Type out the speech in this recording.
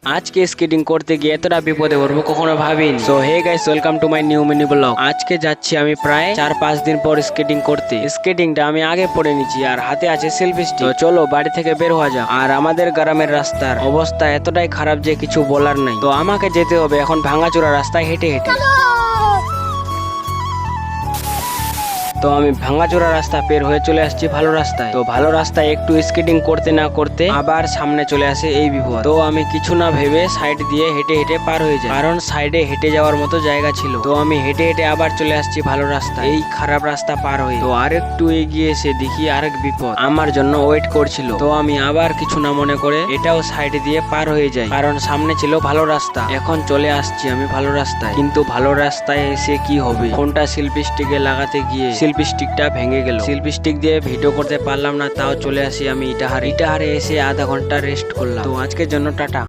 আজকে স্কেটিং করতে গিয়ে এতটা বিপদে পড়বো কখনো ভাবিনি। So hey guys, welcome to my new mini vlog. আজকে যাচ্ছি আমি প্রায় 4-5 দিন পর স্কেটিং করতে। স্কেটিংটা আমি আগে পড়ে নিচ্ছি আর হাতে আছে সেলফি স্টিক। তো চলো বাড়ি থেকে বের হওয়া যাক। আর আমাদের গ্রামের রাস্তার অবস্থা এতটাই খারাপ যে কিছু বলার নাই। তো আমাকে যেতে হবে এখন ভাঙাচোরা রাস্তায় হেঁটে হেঁটে। তো আমি ভাঙাচোরা রাস্তা পের হয়ে চলে আসছি ভালো রাস্তায়। তো ভালো রাস্তায় একটু স্কেটিং করতে না করতে আবার সামনে চলে আসে এই বিপদ। তো আমি কিছু না ভেবে সাইড দিয়ে হেঁটে হেঁটে পার হয়ে যাই, কারণ সাইডে হেঁটে যাওয়ার মতো জায়গা ছিল। তো আমি হেঁটে হেঁটে আবার চলে আসছি ভালো রাস্তা। এই খারাপ রাস্তা পার হয়ে তো আরেকটু এগিয়ে এসে দেখি আরেক বিপদ আমার জন্য ওয়েট করছিল। তো আমি আবার কিছু না মনে করে এটাও সাইড দিয়ে পার হয়ে যাই, কারণ সামনে ছিল ভালো রাস্তা। এখন চলে আসছি আমি ভালো রাস্তায়, কিন্তু ভালো রাস্তায় এসে কি হবে, ফোনটা সেলফি স্টিকে লাগাতে গিয়ে সেলফি স্টিকটা ভেঙে গেল। সেলফি স্টিক দিয়ে ভিডিও করতে পারলাম না, তাও চলে আসি আমি ইটাহারে এসে আধা ঘন্টা রেস্ট করলাম। তো আজকের জন্য টাটা।